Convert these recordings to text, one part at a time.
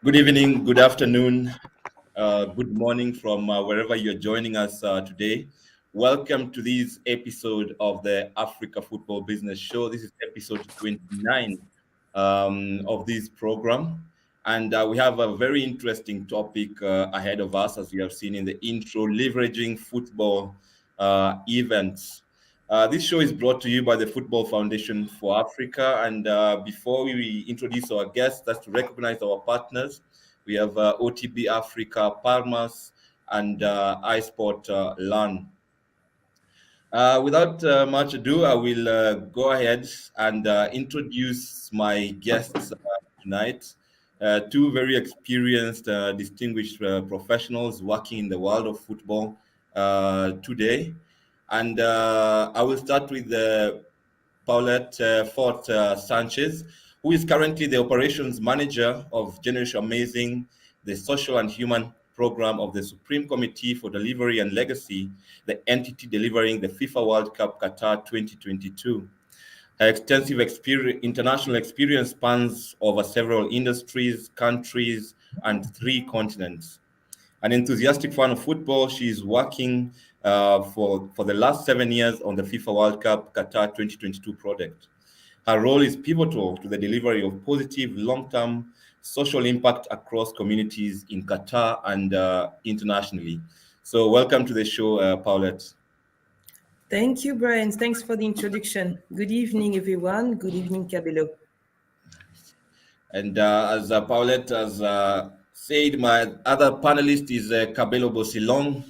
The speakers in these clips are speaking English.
Good evening, good afternoon, good morning from wherever you're joining us today. Welcome to this episode of the Africa Football Business Show. This is episode 29 of this program. And we have a very interesting topic ahead of us, as we have seen in the intro, leveraging football events. This show is brought to you by the Football Foundation for Africa. And before we introduce our guests, that's to recognize our partners. We have OTB Africa, Palmas, and iSport LAN. Without much ado, I will go ahead and introduce my guests tonight. Two very experienced, distinguished professionals working in the world of football today. And I will start with Paulette Fort Sanchez, who is currently the operations manager of Generation Amazing, the social and human program of the Supreme Committee for Delivery and Legacy, the entity delivering the FIFA World Cup Qatar 2022. Her extensive international experience spans over several industries, countries, and 3 continents. An enthusiastic fan of football, she is working for the last 7 years on the FIFA World Cup Qatar 2022 project. Her role is pivotal to the delivery of positive long-term social impact across communities in Qatar and internationally. So welcome to the show, Paulette. Thank you, Brian. Thanks for the introduction. Good evening, everyone. Good evening, Kabelo. And as Paulette has said, my other panelist is Kabelo Bosilong,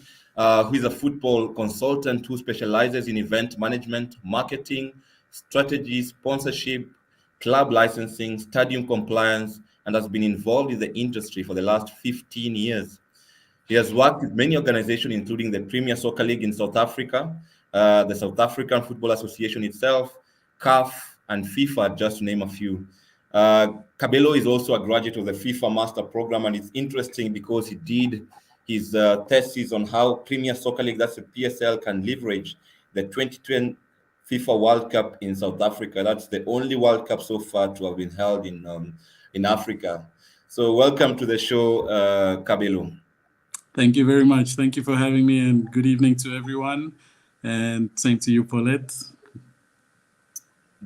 who is a football consultant who specializes in event management, marketing, strategy, sponsorship, club licensing, stadium compliance, and has been involved in the industry for the last 15 years. He has worked with many organizations, including the Premier Soccer League in South Africa, the South African Football Association itself, CAF, and FIFA, just to name a few. Kabelo is also a graduate of the FIFA Master Program, and it's interesting because he did his thesis on how Premier Soccer League, that's the PSL, can leverage the 2020 FIFA World Cup in South Africa. That's the only World Cup so far to have been held in Africa. So welcome to the show, Kabelo. Thank you very much. Thank you for having me, and good evening to everyone. And same to you, Paulette.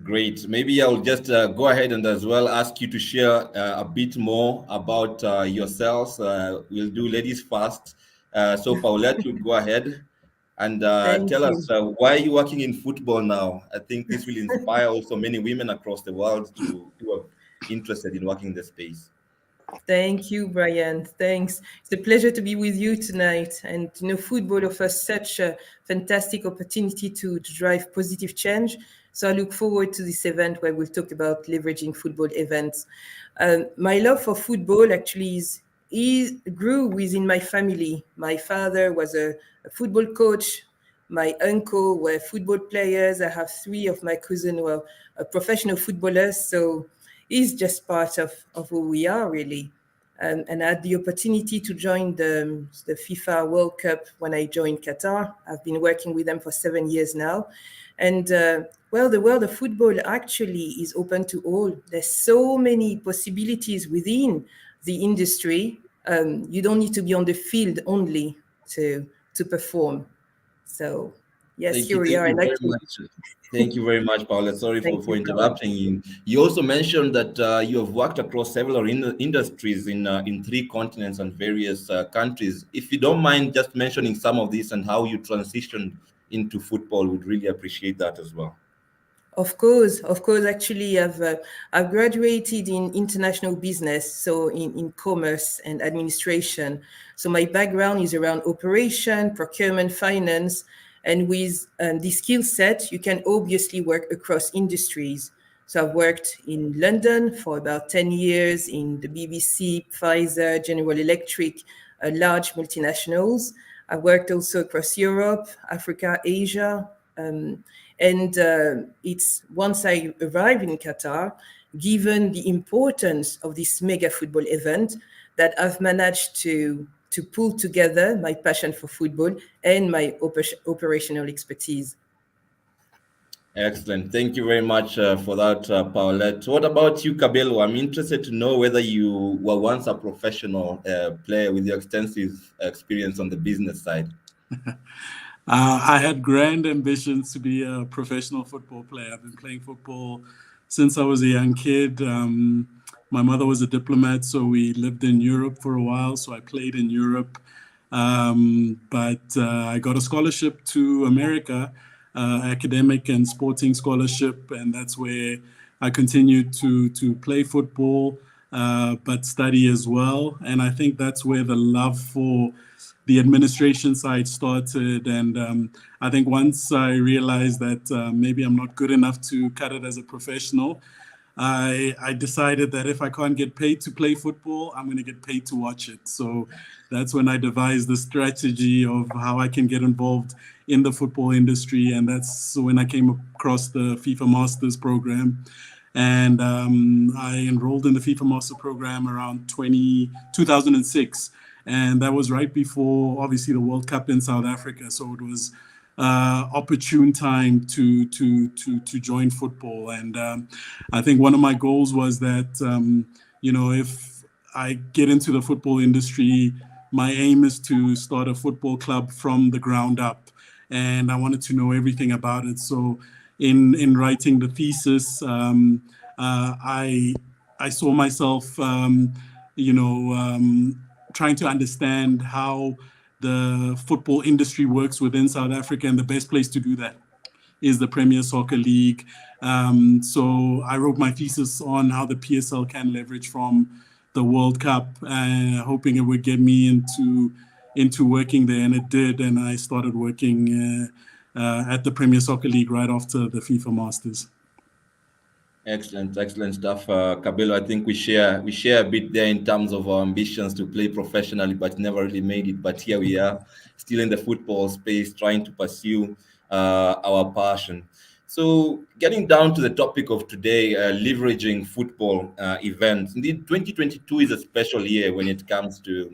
Great. Maybe I'll just go ahead and as well ask you to share a bit more about yourselves. We'll do ladies first. So Paulette, you go ahead and Thank tell you. us why are you working in football now? I think this will inspire also many women across the world who are interested in working in the space. Thank you, Brian. Thanks. It's a pleasure to be with you tonight. And football offers such a fantastic opportunity to drive positive change. So I look forward to this event where we'll talk about leveraging football events. My love for football actually grew within my family. My father was a football coach. My uncle were football players. I have 3 of my cousins who are professional footballers. So it's just part of who we are, really. And I had the opportunity to join the FIFA World Cup when I joined Qatar. I've been working with them for 7 years now. And well, the world of football actually is open to all. There's so many possibilities within the industry. You don't need to be on the field only to perform. So yes, Thank here you. we Thank are. you And very actually, much. Thank you very much, Paula. Sorry thank for you, Brian. interrupting you. You also mentioned that you have worked across several industries in 3 continents and various countries. If you don't mind just mentioning some of these and how you transitioned into football, would really appreciate that as well. Of course. Actually, I've graduated in international business, so in commerce and administration. So my background is around operation, procurement, finance, and with this skill set, you can obviously work across industries. So I've worked in London for about 10 years in the BBC, Pfizer, General Electric, large multinationals. I've worked also across Europe, Africa, Asia. And it's once I arrived in Qatar, given the importance of this mega football event, that I've managed to pull together my passion for football and my operational expertise. Excellent. Thank you very much for that, Paulette. What about you, Kabelo? I'm interested to know whether you were once a professional player with your extensive experience on the business side. I had grand ambitions to be a professional football player. I've been playing football since I was a young kid. My mother was a diplomat, so we lived in Europe for a while. So I played in Europe. But I got a scholarship to America, academic and sporting scholarship, and that's where I continued to play football, but study as well. And I think that's where the love for the administration side started. And I think once I realized that maybe I'm not good enough to cut it as a professional, I decided that if I can't get paid to play football, I'm going to get paid to watch it. So that's when I devised the strategy of how I can get involved in the football industry. And that's when I came across the FIFA Masters program. And I enrolled in the FIFA Master program around 2006. And that was right before, obviously, the World Cup in South Africa. So it was opportune time to join football. And I think one of my goals was that, if I get into the football industry, my aim is to start a football club from the ground up. And I wanted to know everything about it. So in writing the thesis, I saw myself, trying to understand how the football industry works within South Africa, and the best place to do that is the Premier Soccer League. So I wrote my thesis on how the PSL can leverage from the World Cup, hoping it would get me into working there, and it did. And I started working at the Premier Soccer League right after the FIFA Masters. Excellent stuff, Kabelo. I think we share a bit there in terms of our ambitions to play professionally, but never really made it. But here we are, still in the football space, trying to pursue our passion. So, getting down to the topic of today, leveraging football events. Indeed, 2022 is a special year when it comes to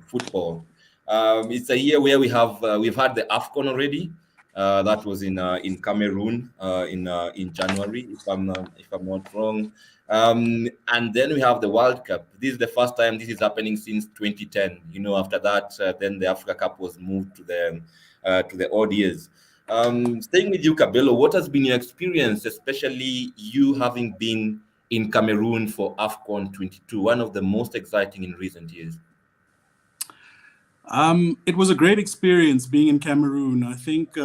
football. It's a year where we've had the AFCON already. That was in Cameroon in January, if I'm not wrong. And then we have the World Cup. This is the first time this is happening since 2010. After that, then the Africa Cup was moved to the odd years. Staying with you, Kabelo, what has been your experience, especially you having been in Cameroon for AFCON 22, one of the most exciting in recent years? It was a great experience being in Cameroon. I think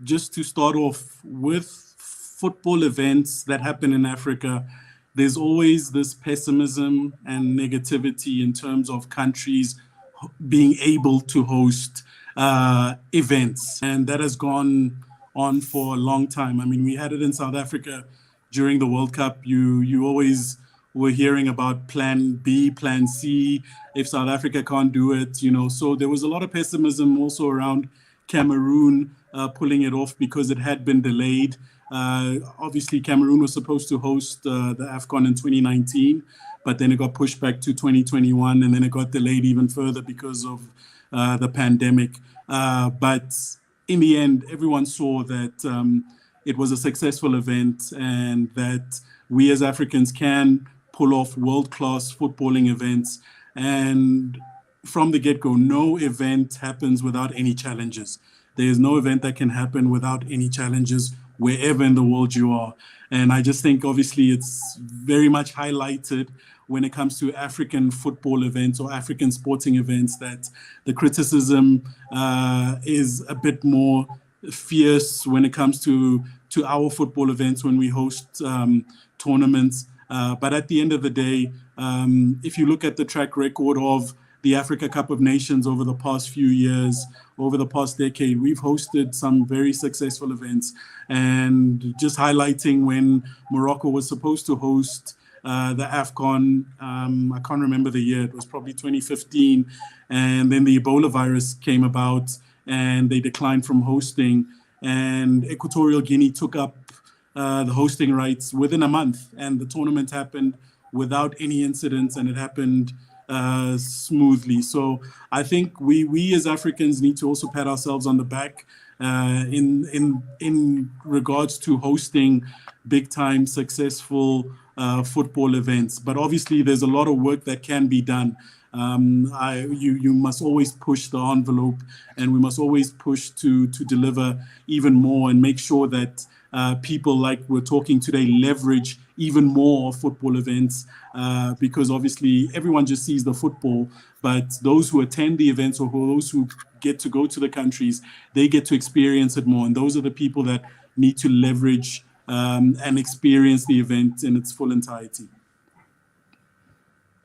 just to start off with football events that happen in Africa, there's always this pessimism and negativity in terms of countries being able to host events. And that has gone on for a long time. I mean, we had it in South Africa during the World Cup. You always were hearing about plan B, plan C, if South Africa can't do it, So there was a lot of pessimism also around Cameroon pulling it off because it had been delayed. Obviously, Cameroon was supposed to host the AFCON in 2019, but then it got pushed back to 2021, and then it got delayed even further because of the pandemic. But in the end, everyone saw that it was a successful event and that we as Africans can pull off world-class footballing events. And from the get-go, no event happens without any challenges. There is no event that can happen without any challenges wherever in the world you are. And I just think, obviously, it's very much highlighted when it comes to African football events or African sporting events that the criticism is a bit more fierce when it comes to our football events when we host tournaments. But at the end of the day, if you look at the track record of the Africa Cup of Nations over the past few years, over the past decade, we've hosted some very successful events. And just highlighting when Morocco was supposed to host the AFCON, I can't remember the year, it was probably 2015. And then the Ebola virus came about and they declined from hosting. And Equatorial Guinea took up the hosting rights within a month, and the tournament happened without any incidents, and it happened smoothly. So I think we as Africans need to also pat ourselves on the back in regards to hosting big time successful football events. But obviously, there's a lot of work that can be done. You must always push the envelope, and we must always push to deliver even more and make sure that people like we're talking today leverage even more football events, because obviously everyone just sees the football, but those who attend the events or those who get to go to the countries, they get to experience it more, and those are the people that need to leverage and experience the event in its full entirety.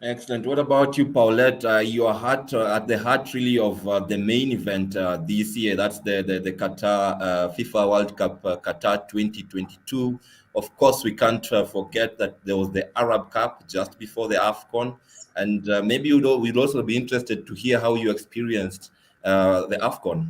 Excellent. What about you, Paulette? You are at the heart really of the main event this year. That's the Qatar FIFA World Cup Qatar 2022. Of course, we can't forget that there was the Arab Cup just before the AFCON. And maybe we'd also be interested to hear how you experienced the AFCON.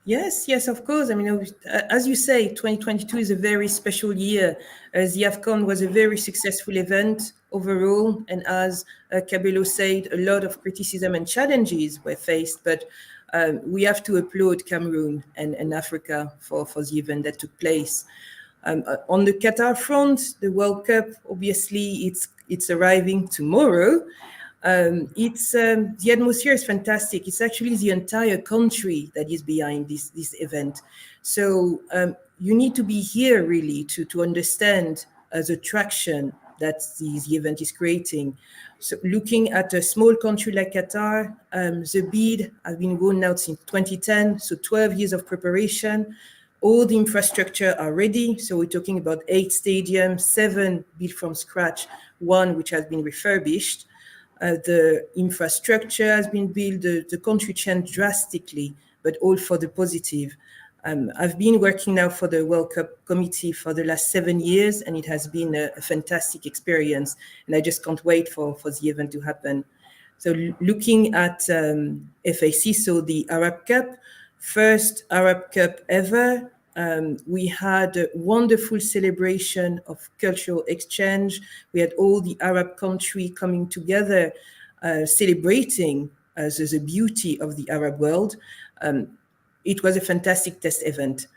Yes, of course. I mean, as you say, 2022 is a very special year, as the AFCON was a very successful event overall. And as Kabelo said, a lot of criticism and challenges were faced, but we have to applaud Cameroon and Africa for the event that took place. On the Qatar front, the World Cup, obviously, it's arriving tomorrow. The atmosphere is fantastic. It's actually the entire country that is behind this event. So you need to be here really to understand the traction that the event is creating. So looking at a small country like Qatar, the bid has been going out since 2010, so 12 years of preparation. All the infrastructure are ready. So we're talking about 8 stadiums, 7 built from scratch, 1 which has been refurbished. The infrastructure has been built, the country changed drastically, but all for the positive. I've been working now for the World Cup committee for the last 7 years, and it has been a fantastic experience. And I just can't wait for the event to happen. So looking at FAC, so the Arab Cup, first Arab Cup ever. We had a wonderful celebration of cultural exchange. We had all the Arab countries coming together, celebrating the beauty of the Arab world. It was a fantastic test event.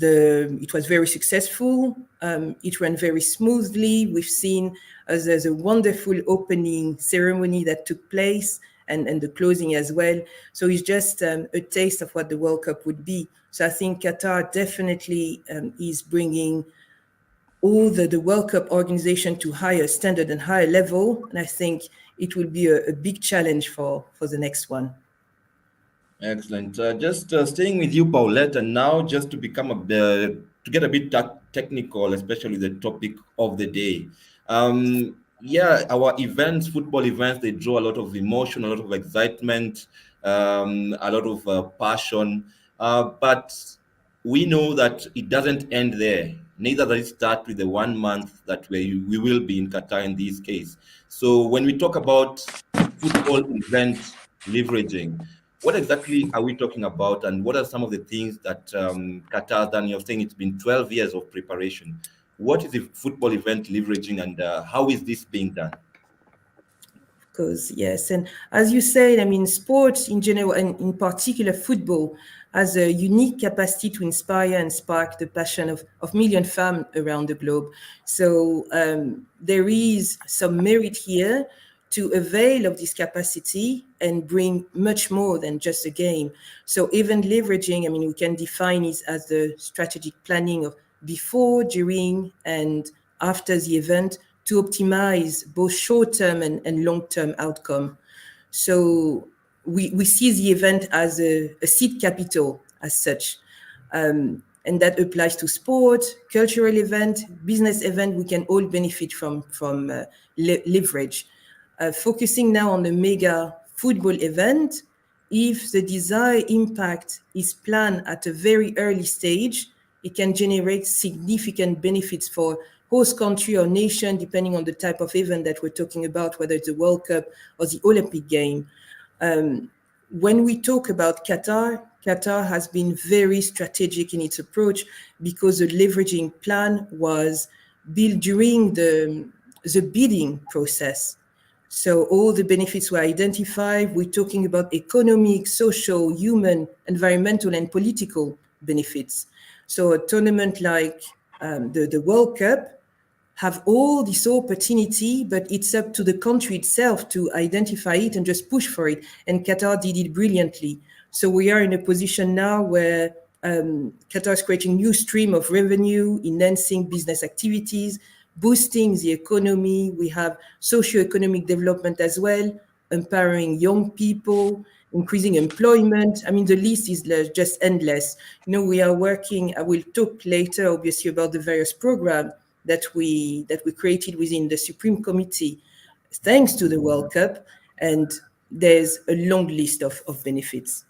It was very successful. It ran very smoothly. We've seen there's a wonderful opening ceremony that took place, and the closing as well. So it's just a taste of what the World Cup would be. So I think Qatar definitely is bringing all the World Cup organization to higher standard and higher level. And I think it will be a big challenge for the next one. Excellent. Just staying with you, Paulette, and now just to become to get a bit technical, especially the topic of the day. Our events, football events, they draw a lot of emotion, a lot of excitement, a lot of passion. But we know that it doesn't end there. Neither does it start with the 1 month that we will be in Qatar in this case. So when we talk about football event leveraging, what exactly are we talking about, and what are some of the things that Qatar has done? You're saying it's been 12 years of preparation. What is the football event leveraging, and how is this being done? Because yes, and as you said, I mean, sports in general, and in particular football, has a unique capacity to inspire and spark the passion of million fans around the globe. So there is some merit here to avail of this capacity and bring much more than just a game. So event leveraging, I mean, we can define it as the strategic planning of before, during, and after the event to optimize both short-term and long-term outcome. So we see the event as a seed capital as such. And that applies to sport, cultural event, business event. We can all benefit from leverage. Focusing now on the mega football event, if the desired impact is planned at a very early stage, it can generate significant benefits for host country or nation, depending on the type of event that we're talking about, whether it's the World Cup or the Olympic game. When we talk about Qatar has been very strategic in its approach because the leveraging plan was built during the bidding process. So all the benefits were identified. We're talking about economic, social, human, environmental, and political benefits. So a tournament like the World Cup have all this opportunity, but it's up to the country itself to identify it and just push for it. And Qatar did it brilliantly. So we are in a position now where Qatar is creating new stream of revenue, enhancing business activities, boosting the economy. We have socio-economic development as well, empowering young people, increasing employment. I mean, the list is just endless. We are working, I will talk later, obviously, about the various programs that we created within the Supreme Committee, thanks to the World Cup, and there's a long list of benefits.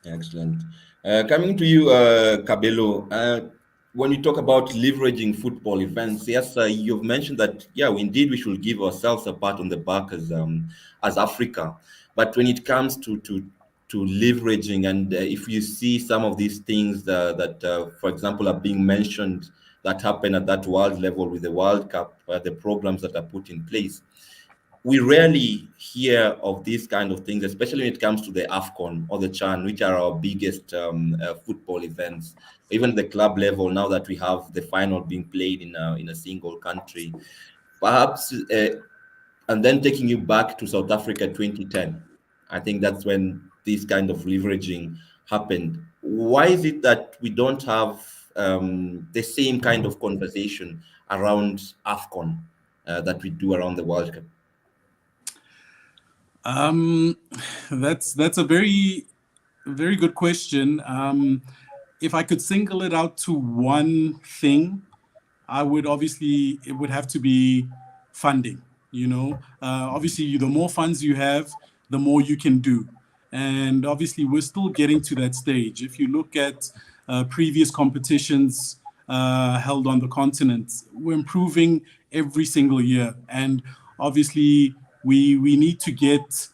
Excellent. Coming to you, Kabelo, when you talk about leveraging football events, yes, you've mentioned that, yeah, indeed we should give ourselves a pat on the back as Africa. But when it comes to leveraging, and if you see some of these things that, for example, are being mentioned that happen at that world level with the World Cup, the programs that are put in place, we rarely hear of these kind of things, especially when it comes to the AFCON or the CHAN, which are our biggest football events. Even the club level, now that we have the final being played in a single country, perhaps, and then taking you back to South Africa 2010, I think that's when this kind of leveraging happened. Why is it that we don't have the same kind of conversation around AFCON that we do around the World Cup? That's a very, very good question. If I could single it out to one thing, it would have to be funding. Obviously, the more funds you have, the more you can do. And obviously, we're still getting to that stage. If you look at previous competitions held on the continent, we're improving every single year. And obviously, we need to get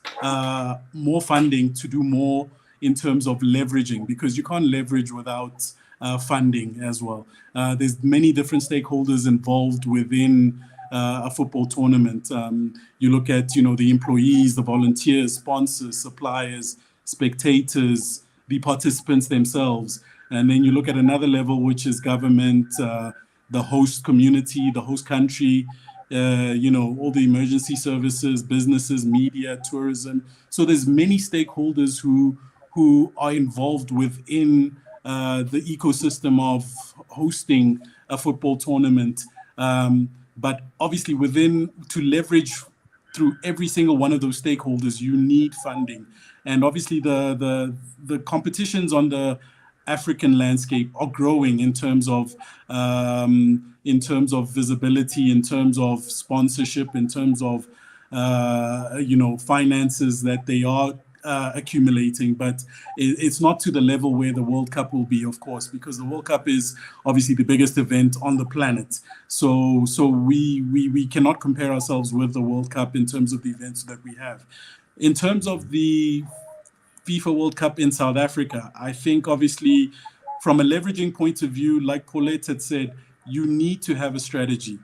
more funding to do more in terms of leveraging, because you can't leverage without funding as well. There's many different stakeholders involved within a football tournament. You look at, the employees, the volunteers, sponsors, suppliers, spectators, the participants themselves. And then you look at another level, which is government, the host community, the host country, all the emergency services, businesses, media, tourism. So there's many stakeholders who are involved within the ecosystem of hosting a football tournament. But obviously to leverage through every single one of those stakeholders, you need funding. And obviously the competitions on the African landscape are growing in terms of visibility, in terms of sponsorship, in terms of finances that they are accumulating, but it's not to the level where the World Cup will be, of course, because the World Cup is obviously the biggest event on the planet. So we cannot compare ourselves with the World Cup in terms of the events that we have. In terms of the FIFA World Cup in South Africa, I think obviously from a leveraging point of view, like Paulette had said, you need to have a strategy.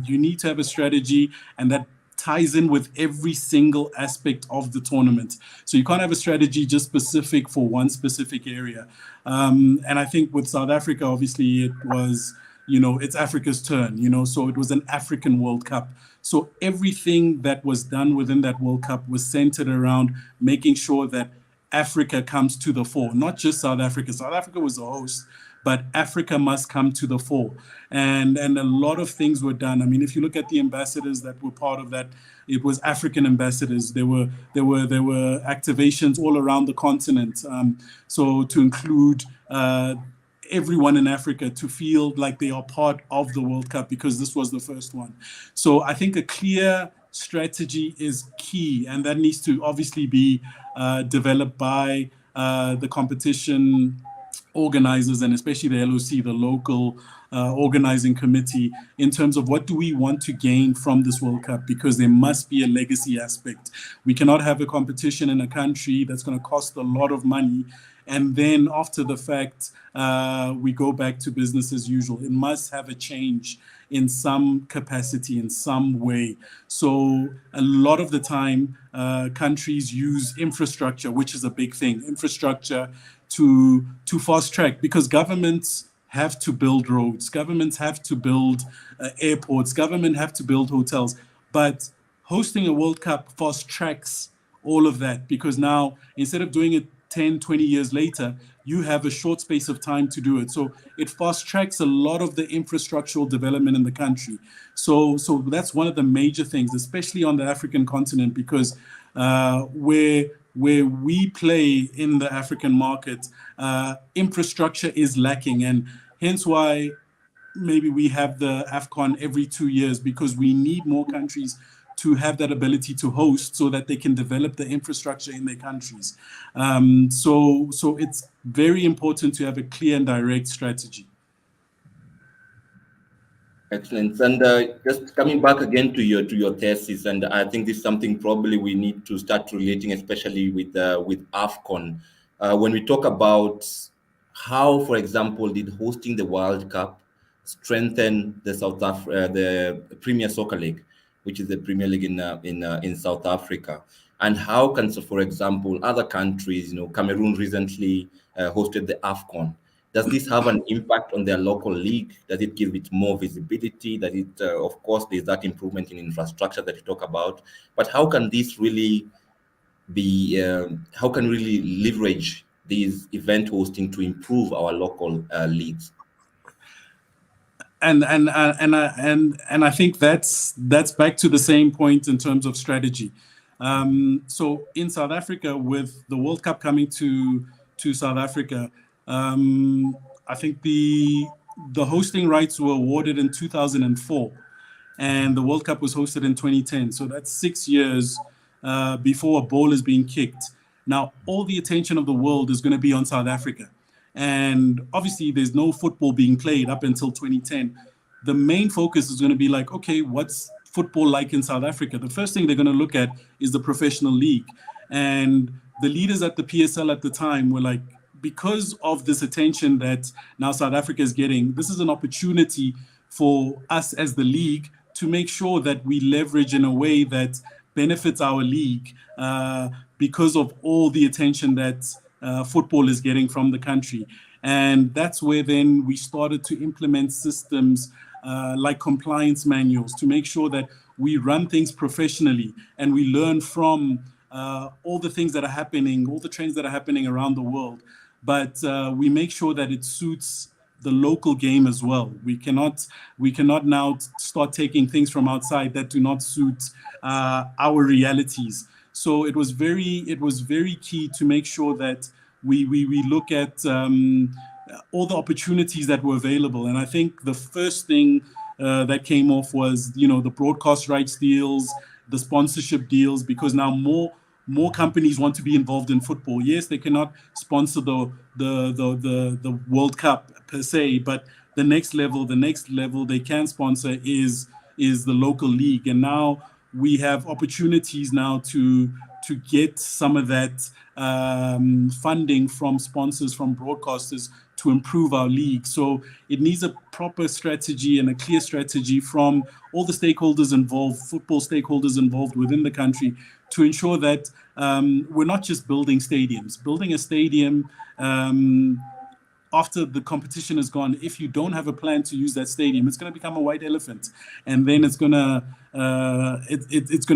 You need to have a strategy, and that ties in with every single aspect of the tournament. So you can't have a strategy just specific for one specific area. And I think with South Africa, obviously it was, it's Africa's turn, so it was an African World Cup. So everything that was done within that World Cup was centered around making sure that Africa comes to the fore, not just South Africa. South Africa was the host, but Africa must come to the fore. And a lot of things were done. I mean, if you look at the ambassadors that were part of that, it was African ambassadors. There were activations all around the continent. So to include everyone in Africa to feel like they are part of the World Cup, because this was the first one. So I think a clear strategy is key, and that needs to obviously be developed by the competition organizers, and especially the LOC, the local organizing committee, in terms of what do we want to gain from this World Cup, because there must be a legacy aspect. We cannot have a competition in a country that's going to cost a lot of money and then after the fact, we go back to business as usual. It must have a change in some capacity, in some way. So a lot of the time, countries use infrastructure, which is a big thing, infrastructure to fast track, because governments have to build roads, governments have to build airports, government have to build hotels. But hosting a World Cup fast tracks all of that, because now instead of doing it 10, 20 years later, you have a short space of time to do it. So it fast tracks a lot of the infrastructural development in the country. So that's one of the major things, especially on the African continent, because where we play in the African market, infrastructure is lacking, and hence why maybe we have the AFCON every 2 years, because we need more countries to have that ability to host so that they can develop the infrastructure in their countries. So it's very important to have a clear and direct strategy. Excellent. And just coming back again to your thesis, and I think this is something probably we need to start relating, especially with AFCON. When we talk about how, for example, did hosting the World Cup strengthen the the Premier Soccer League, which is the Premier League in South Africa, and how can, so for example, other countries, Cameroon recently hosted the AFCON. Does this have an impact on their local league? Does it give it more visibility? That it, of course, there's that improvement in infrastructure that you talk about. But how can this really be? How can we really leverage these event hosting to improve our local leagues? And I think that's back to the same point in terms of strategy. So in South Africa, with the World Cup coming to South Africa, I think the hosting rights were awarded in 2004, and the World Cup was hosted in 2010. So that's 6 years before a ball is being kicked. Now, all the attention of the world is going to be on South Africa. And obviously, there's no football being played up until 2010. The main focus is going to be like, okay, what's football like in South Africa? The first thing they're going to look at is the professional league. And the leaders at the PSL at the time were like, because of this attention that now South Africa is getting, this is an opportunity for us as the league to make sure that we leverage in a way that benefits our league because of all the attention that football is getting from the country. And that's where then we started to implement systems like compliance manuals to make sure that we run things professionally and we learn from all the things that are happening, all the trends that are happening around the world. But we make sure that it suits the local game as well. We cannot now start taking things from outside that do not suit our realities. So it was very key to make sure that we look at all the opportunities that were available. And I think the first thing that came off was, the broadcast rights deals, the sponsorship deals, because now more companies want to be involved in football. Yes, they cannot sponsor the World Cup per se, but the next level they can sponsor is the local league. And now we have opportunities now to get some of that funding from sponsors, from broadcasters, to improve our league. So it needs a proper strategy and a clear strategy from all the stakeholders involved, football stakeholders involved within the country, to ensure that we're not just building stadiums. Building a stadium after the competition is gone, if you don't have a plan to use that stadium, it's going to become a white elephant, and then it's going to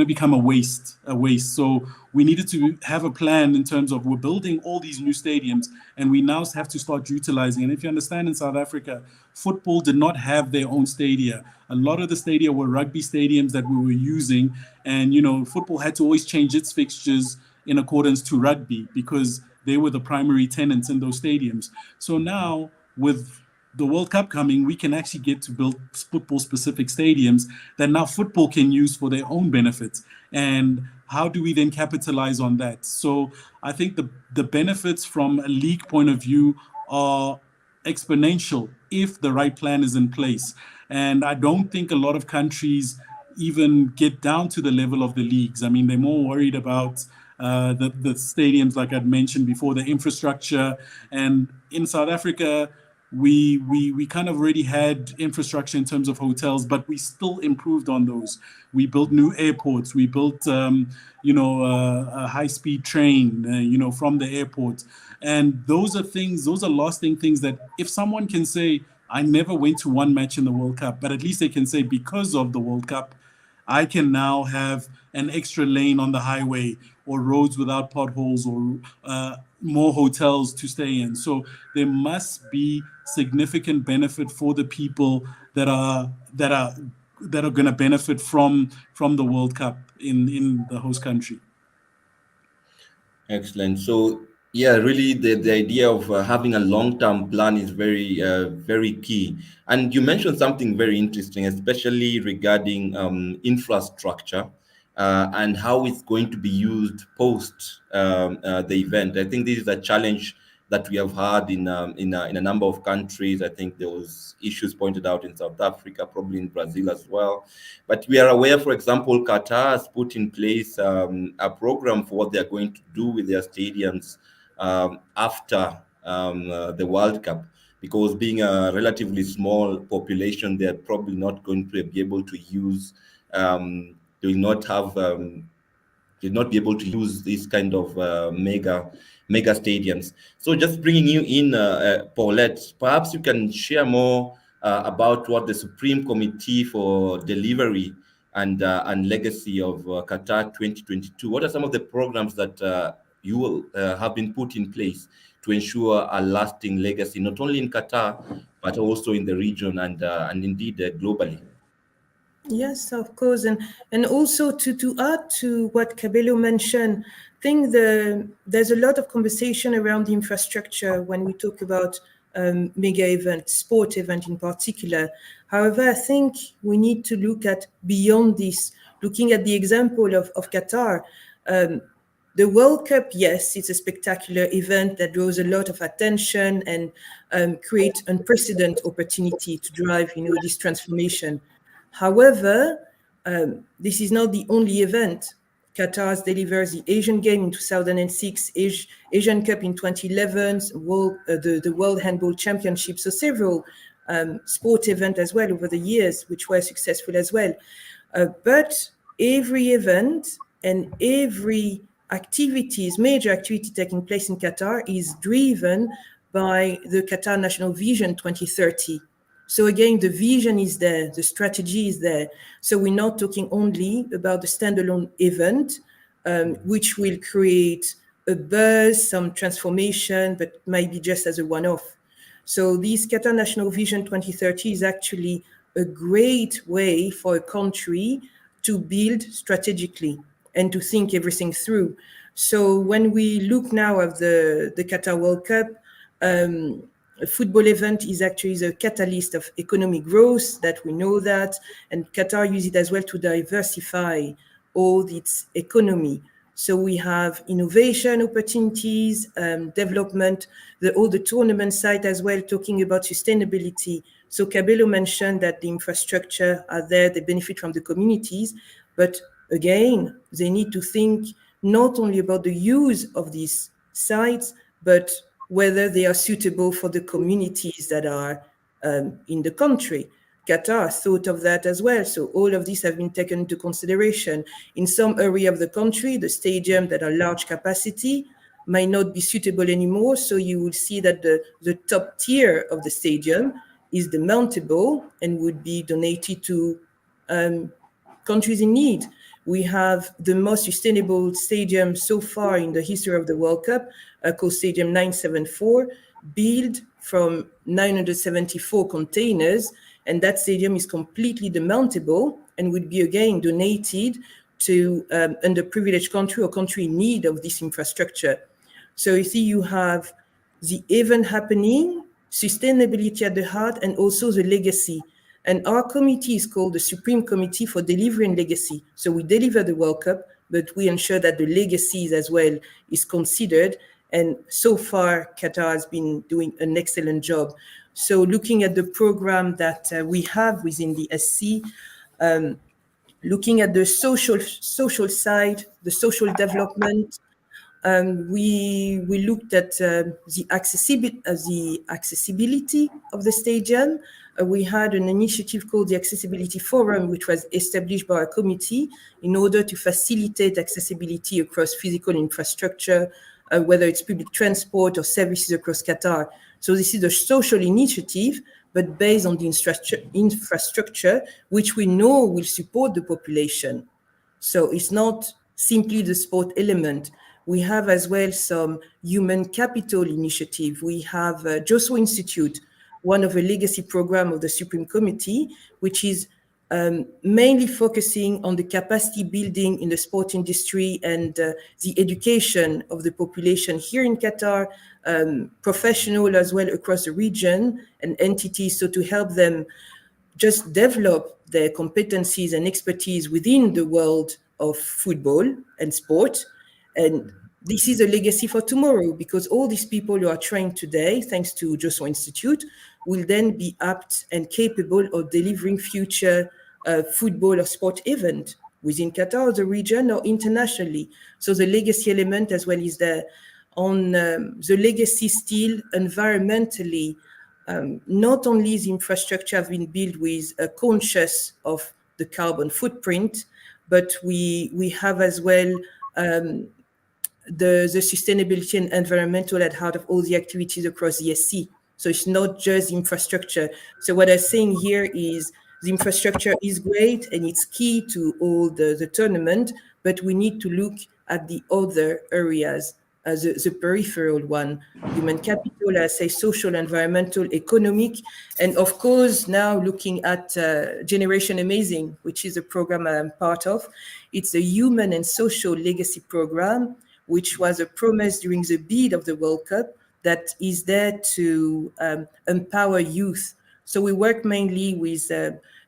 become a waste. So we needed to have a plan in terms of, we're building all these new stadiums, and we now have to start utilizing. And if you understand, in South Africa, football did not have their own stadia. A lot of the stadia were rugby stadiums that we were using, and football had to always change its fixtures in accordance to rugby, because they were the primary tenants in those stadiums. So now, with the World Cup coming, we can actually get to build football-specific stadiums that now football can use for their own benefits. And how do we then capitalize on that? So I think the benefits from a league point of view are exponential if the right plan is in place. And I don't think a lot of countries even get down to the level of the leagues. I mean, they're more worried about the stadiums, like I'd mentioned before, the infrastructure. And in South Africa, we kind of already had infrastructure in terms of hotels, but we still improved on those. We built new airports. We built, a high-speed train, from the airport. And those are lasting things that if someone can say, I never went to one match in the World Cup, but at least they can say, because of the World Cup, I can now have an extra lane on the highway, or roads without potholes, or more hotels to stay in. So there must be significant benefit for the people that are going to benefit from the World Cup in the host country. Excellent. So, yeah, really, the idea of having a long-term plan is very key. And you mentioned something very interesting, especially regarding infrastructure and how it's going to be used post the event. I think this is a challenge that we have had in a number of countries. I think there was issues pointed out in South Africa, probably in Brazil as well. But we are aware, for example, Qatar has put in place a program for what they are going to do with their stadiums after the World Cup. Because being a relatively small population, they're probably not going to be able to use. They will not have will not be able to use these kind of mega stadiums. So just bringing you in, Paulette, perhaps you can share more about what the Supreme Committee for Delivery and Legacy of Qatar 2022. What are some of the programs that you will have been put in place to ensure a lasting legacy, not only in Qatar but also in the region and indeed globally? Yes, of course, and also to add to what Kabelo mentioned, I think there's a lot of conversation around the infrastructure when we talk about mega event, sport event in particular. However, I think we need to look at beyond this, looking at the example of Qatar. The World Cup, yes, it's a spectacular event that draws a lot of attention and create unprecedented opportunity to drive, this transformation. However, this is not the only event. Qatar delivers the Asian Game in 2006, Asian Cup in 2011, the World Handball Championship, so several sport events as well over the years, which were successful as well. But every event and every major activity taking place in Qatar is driven by the Qatar National Vision 2030. So again, the vision is there, the strategy is there. So we're not talking only about the standalone event, which will create a buzz, some transformation, but maybe just as a one-off. So this Qatar National Vision 2030 is actually a great way for a country to build strategically and to think everything through. So when we look now at the Qatar World Cup, a football event is actually the catalyst of economic growth, that we know that, and Qatar use it as well to diversify all its economy. So we have innovation opportunities, development, all the tournament side as well, talking about sustainability. So Kabelo mentioned that the infrastructure are there, they benefit from the communities, but again, they need to think not only about the use of these sites, but whether they are suitable for the communities that are in the country. Qatar thought of that as well. So all of these have been taken into consideration. In some area of the country, the stadium that are large capacity might not be suitable anymore. So you will see that the top tier of the stadium is demountable and would be donated to countries in need. We have the most sustainable stadium so far in the history of the World Cup, called Stadium 974, built from 974 containers, and that stadium is completely demountable and would be again donated to underprivileged country or country in need of this infrastructure. So you see, you have the event happening, sustainability at the heart, and also the legacy. And our committee is called the Supreme Committee for Delivery and Legacy. So we deliver the World Cup, but we ensure that the legacies as well is considered. And so far, Qatar has been doing an excellent job. So looking at the program that we have within the SC, looking at the social side, the social development, We looked at the accessibility of the stadium. We had an initiative called the Accessibility Forum, which was established by our committee in order to facilitate accessibility across physical infrastructure, whether it's public transport or services across Qatar. So this is a social initiative, but based on the infrastructure, which we know will support the population. So it's not simply the sport element. We have as well some human capital initiative. We have Joshua Institute, one of a legacy program of the Supreme Committee, which is mainly focusing on the capacity building in the sport industry and the education of the population here in Qatar, professional as well across the region and entities, so to help them just develop their competencies and expertise within the world of football and sport. And this is a legacy for tomorrow, because all these people who are trained today, thanks to Joshua Institute, will then be apt and capable of delivering future football or sport event within Qatar, the region, or internationally. So the legacy element as well is there. On the legacy still environmentally, not only the infrastructure have been built with a conscious of the carbon footprint, but we have as well the sustainability and environmental at heart of all the activities across the SC. So it's not just infrastructure. So what I'm saying here is the infrastructure is great and it's key to all the tournament, but we need to look at the other areas, the peripheral one, human capital, I say social, environmental, economic, and of course now looking at Generation Amazing, which is a program I'm part of. It's a human and social legacy program, which was a promise during the bid of the World Cup that is there to empower youth. So we work mainly with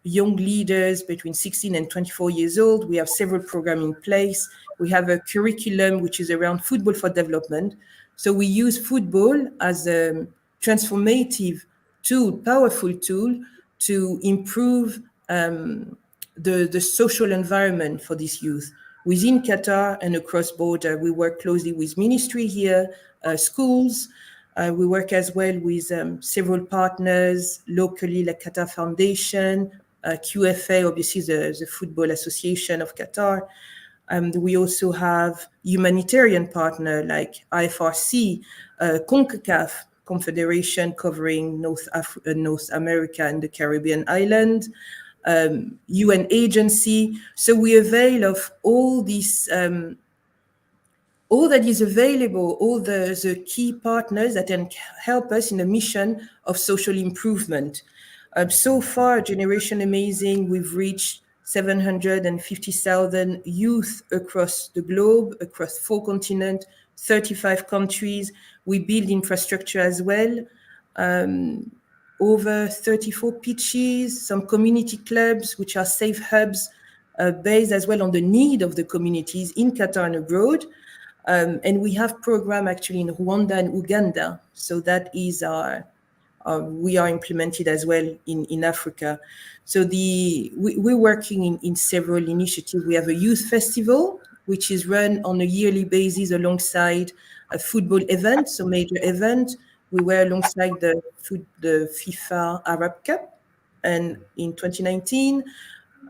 young leaders between 16 and 24 years old. We have several programs in place. We have a curriculum which is around football for development. So we use football as a transformative tool, powerful tool to improve the social environment for this youth. Within Qatar and across border, we work closely with ministry here, schools. We work as well with several partners locally, like Qatar Foundation, QFA, obviously the Football Association of Qatar. We also have humanitarian partner like IFRC, CONCACAF, Confederation covering North America and the Caribbean island, UN agency. So we avail of all these, all that is available, all the key partners that can help us in the mission of social improvement. So far, Generation Amazing, we've reached 750,000 youth across the globe, across 4 continents, 35 countries. We build infrastructure as well. Over 34 pitches, some community clubs, which are safe hubs, based as well on the need of the communities in Qatar and abroad. And we have program actually in Rwanda and Uganda. So that is we are implemented as well in Africa. So we're working in several initiatives. We have a youth festival, which is run on a yearly basis alongside a football event, so major event. We were alongside the FIFA Arab Cup, and in 2019,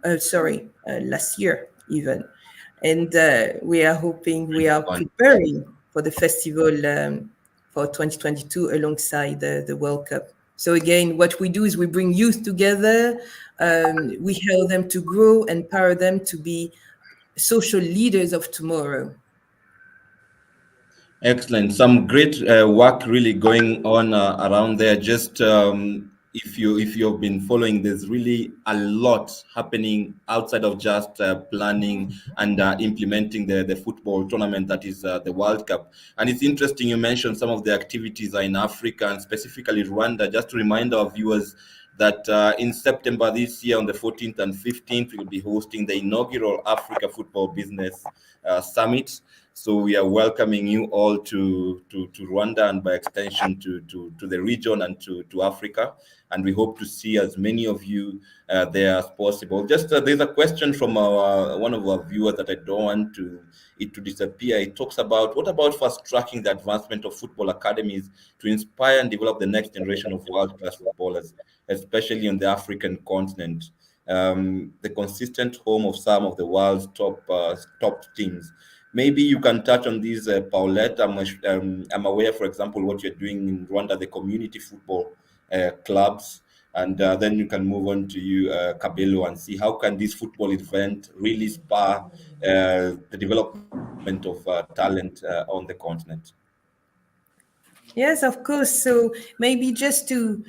last year even. And we are preparing for the festival for 2022 alongside the World Cup. So again, what we do is we bring youth together, we help them to grow, empower them to be social leaders of tomorrow. Excellent. Some great work really going on around there. Just if you've been following, there's really a lot happening outside of just planning and implementing the football tournament that is the World Cup. And it's interesting you mentioned some of the activities are in Africa and specifically Rwanda. Just to remind our viewers, that in September this year, on the 14th and 15th, we'll be hosting the inaugural Africa Football Business Summit. So we are welcoming you all to Rwanda, and by extension to the region and to Africa. And we hope to see as many of you there as possible. Just there's a question from one of our viewers that I don't want it to disappear. It talks about, what about fast tracking the advancement of football academies to inspire and develop the next generation of world-class footballers, especially on the African continent, the consistent home of some of the world's top teams. Maybe you can touch on these, Paulette. I'm aware, for example, what you're doing in Rwanda, the community football clubs, and then you can move on to you, Kabelo, and see how can this football event really spur the development of talent on the continent. Yes, of course. So maybe just to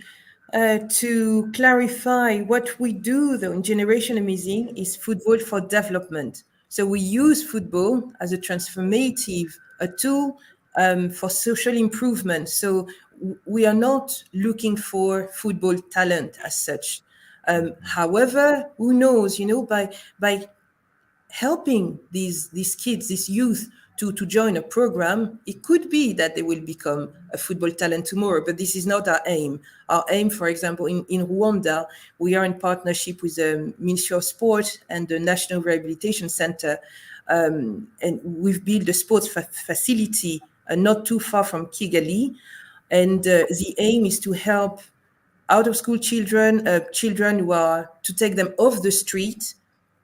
clarify, what we do though in Generation Amazing is football for development. So we use football as a transformative tool for social improvement. So we are not looking for football talent as such. However, who knows, by helping these kids, this youth, to join a program, it could be that they will become a football talent tomorrow, but this is not our aim. Our aim, for example, in Rwanda, we are in partnership with the Ministry of Sport and the National Rehabilitation Center, and we've built a sports facility not too far from Kigali, and the aim is to help out-of-school children who are, to take them off the street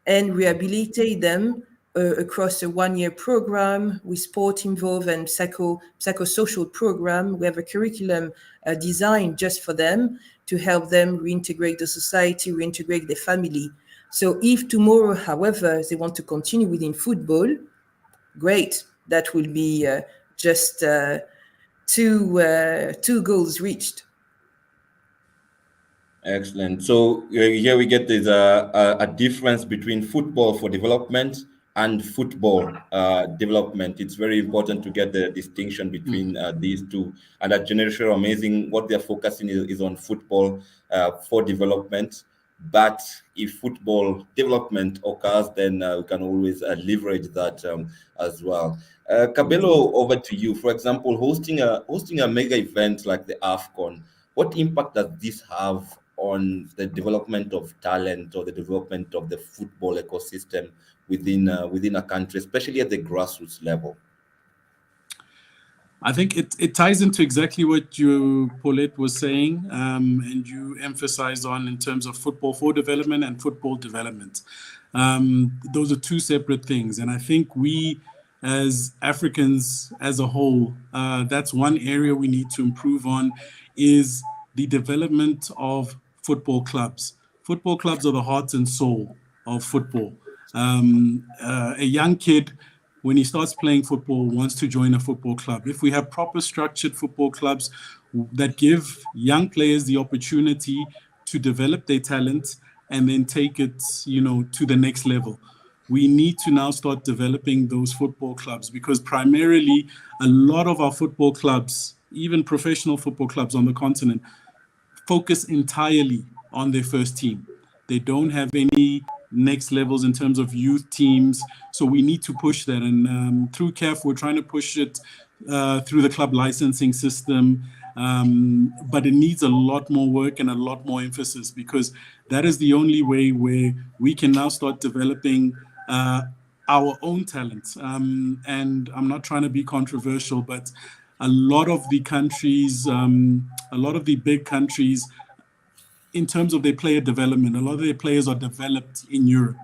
and rehabilitate them across a 1-year program with sport involved and psychosocial program. We have a curriculum designed just for them to help them reintegrate the society, reintegrate their family. So if tomorrow, however, they want to continue within football, great. That will be just two goals reached. Excellent. So here we get there's a difference between football for development and football development. It's very important to get the distinction between these two. And at Generation Amazing, what they're focusing is on football for development. But if football development occurs, then we can always leverage that as well. Kabelo, over to you. For example, hosting a mega event like the AFCON, what impact does this have on the development of talent or the development of the football ecosystem within a country, especially at the grassroots level? I think it ties into exactly what you, Paulette, was saying, and you emphasize on in terms of football for development and football development. Those are two separate things. And I think we, as Africans as a whole, that's one area we need to improve on, is the development of football clubs. Football clubs are the heart and soul of football. A young kid, when he starts playing football, wants to join a football club. If we have proper structured football clubs that give young players the opportunity to develop their talent and then take it, to the next level, we need to now start developing those football clubs, because primarily a lot of our football clubs, even professional football clubs on the continent, focus entirely on their first team. They don't have any next levels in terms of youth teams. So we need to push that. And through CAF, we're trying to push it through the club licensing system. But it needs a lot more work and a lot more emphasis, because that is the only way where we can now start developing our own talent. And I'm not trying to be controversial, but a lot of the countries, a lot of the big countries, in terms of their player development, a lot of their players are developed in Europe.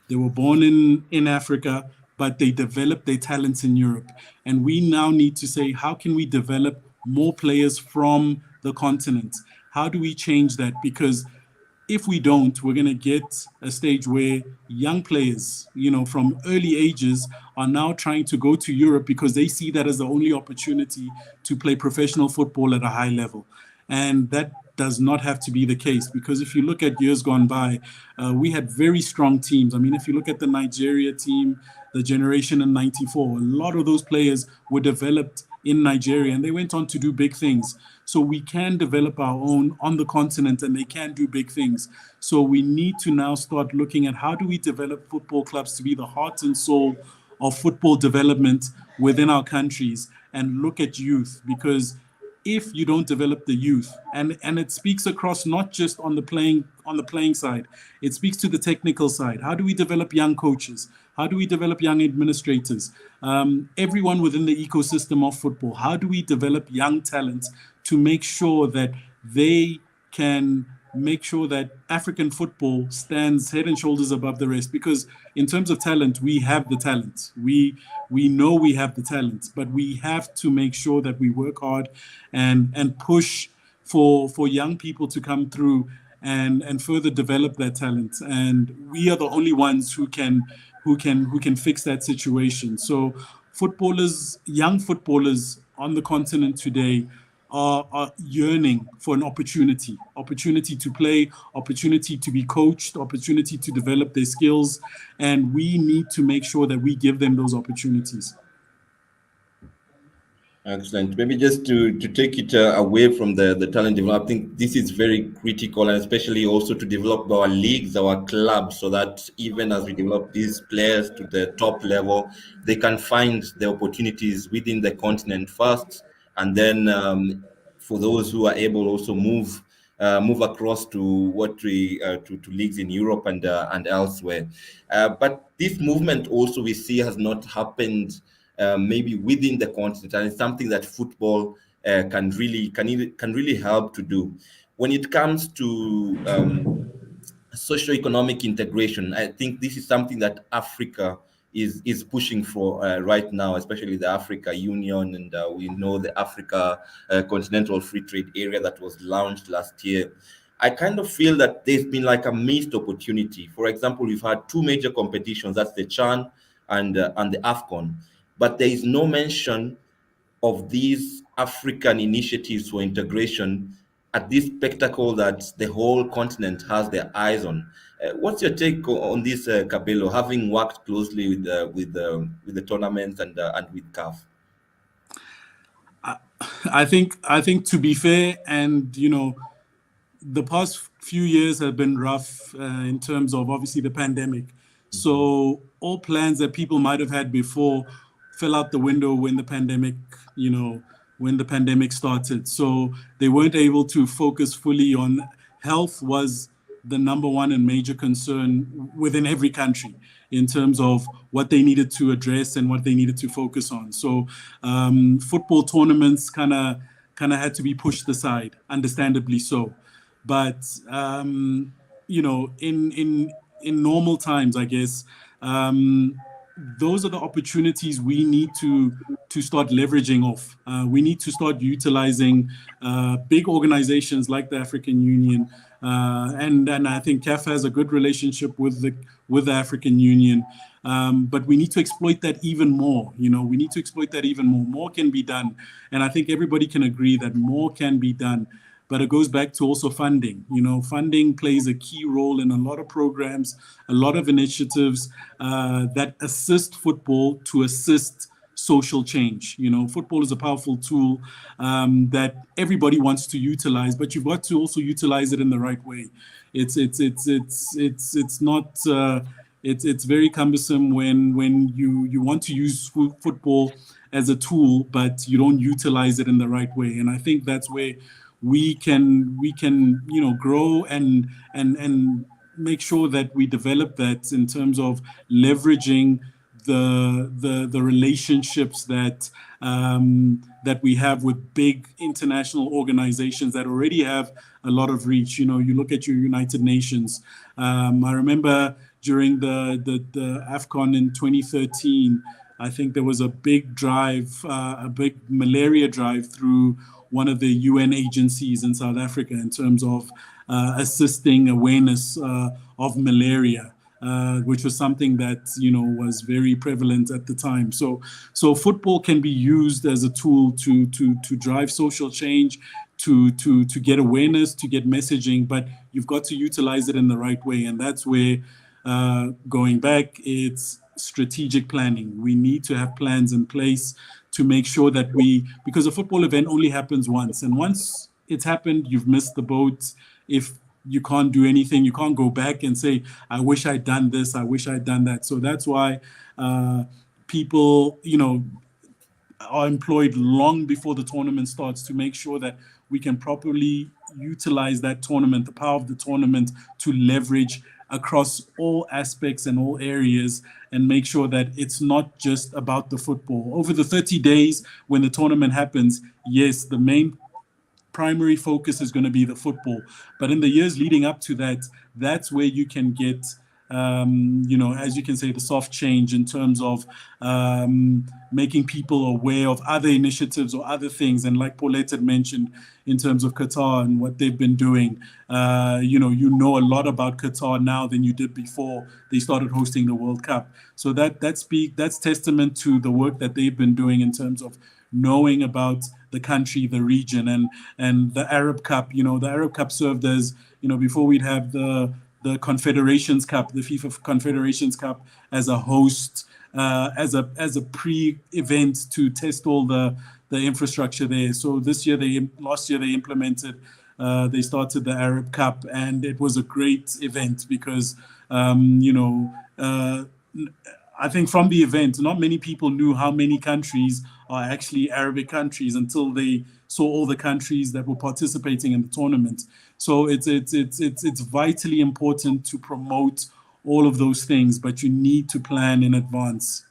They were born in Africa, but they developed their talents in Europe. And we now need to say, how can we develop more players from the continent? How do we change that? Because if we don't, we're going to get a stage where young players, from early ages are now trying to go to Europe because they see that as the only opportunity to play professional football at a high level. And that does not have to be the case, because if you look at years gone by, we had very strong teams. I mean, if you look at the Nigeria team, the generation in '94, a lot of those players were developed in Nigeria, and they went on to do big things. So we can develop our own on the continent, and they can do big things. So we need to now start looking at how do we develop football clubs to be the heart and soul of football development within our countries, and look at youth, because if you don't develop the youth, and it speaks across not just on the playing side, it speaks to the technical side. How do we develop young coaches? How do we develop young administrators? Everyone within the ecosystem of football. How do we develop young talents to make sure that they can make sure that African football stands head and shoulders above the rest? Because in terms of talent, we have the talent. We know we have the talent, but we have to make sure that we work hard and push for young people to come through and further develop that talent. And we are the only ones who can fix that situation. So young footballers on the continent today are yearning for an opportunity to play, opportunity to be coached, opportunity to develop their skills. And we need to make sure that we give them those opportunities. Excellent. Maybe just to take it away from the talent development, I think this is very critical, and especially also to develop our leagues, our clubs, so that even as we develop these players to the top level, they can find the opportunities within the continent first, and then for those who are able, also move across to to leagues in Europe and elsewhere. But this movement also we see has not happened maybe within the continent, and it's something that football can really help to do. When it comes to socio-economic integration, I think this is something that Africa is pushing for right now, especially the Africa Union, and we know the Africa Continental Free Trade Area that was launched last year. I kind of feel that there's been like a missed opportunity. For example, we've had two major competitions, that's the CHAN and the AFCON, but there is no mention of these African initiatives for integration at this spectacle that the whole continent has their eyes on. What's your take on this, Kabelo, having worked closely with the tournaments and with CAF? I think to be fair, and the past few years have been rough in terms of obviously the pandemic. So all plans that people might have had before fell out the window when the pandemic started. So they weren't able to focus fully on health. Was the number one and major concern within every country in terms of what they needed to address and what they needed to focus on. So football tournaments kind of had to be pushed aside, understandably so. But in normal times, I guess, those are the opportunities we need to start leveraging off. We need to start utilizing big organizations like the African Union, and I think CAF has a good relationship with the African Union. But we need to exploit that even more. We need to exploit that even more. More can be done, and I think everybody can agree that more can be done. But it goes back to also funding. Funding plays a key role in a lot of programs, a lot of initiatives that assist football to assist social change. Football is a powerful tool that everybody wants to utilize, but you've got to also utilize it in the right way. It's not. It's very cumbersome when you want to use football as a tool, but you don't utilize it in the right way. And I think that's where we can grow and make sure that we develop that in terms of leveraging the relationships that we have with big international organizations that already have a lot of reach. You look at your United Nations. I remember during the AFCON in 2013, I think there was a big drive, a big malaria drive through one of the UN agencies in South Africa in terms of assisting awareness of malaria, which was something that was very prevalent at the time. So football can be used as a tool to drive social change, to get awareness, to get messaging, but you've got to utilize it in the right way. And that's where, going back, it's strategic planning. We need to have plans in place to make sure that because a football event only happens once, and once it's happened, you've missed the boat. If you can't do anything, you can't go back and say, I wish I'd done this, I wish I'd done that. So that's why people, are employed long before the tournament starts to make sure that we can properly utilize that tournament, the power of the tournament, to leverage across all aspects and all areas, and make sure that it's not just about the football. Over the 30 days when the tournament happens, yes, the main primary focus is going to be the football. But in the years leading up to that, that's where you can get, as you can say, the soft change in terms of making people aware of other initiatives or other things. And like Paulette had mentioned, in terms of Qatar and what they've been doing, you know a lot about Qatar now than you did before they started hosting the World Cup. So that's testament to the work that they've been doing in terms of knowing about the country, the region, and the Arab Cup. The Arab Cup served as, before we'd have the Confederations Cup, the FIFA Confederations Cup, as a host, as a pre-event to test all the infrastructure there. So last year they implemented, they started the Arab Cup, and it was a great event because I think from the event, not many people knew how many countries are actually Arabic countries until they saw all the countries that were participating in the tournament. So it's vitally important to promote all of those things, but you need to plan in advance.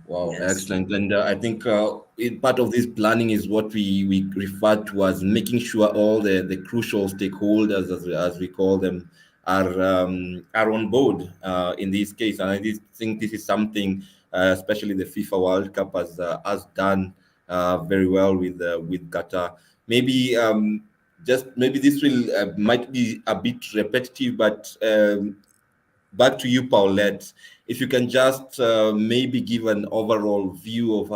Wow, Yes. excellent. And I think part of this planning is what we refer to as making sure all the crucial stakeholders, as we call them, are on board in this case. And think this is something, especially the FIFA World Cup has done very well with Qatar. Maybe maybe this will might be a bit repetitive, but back to you, Paulette. If you can just maybe give an overall view of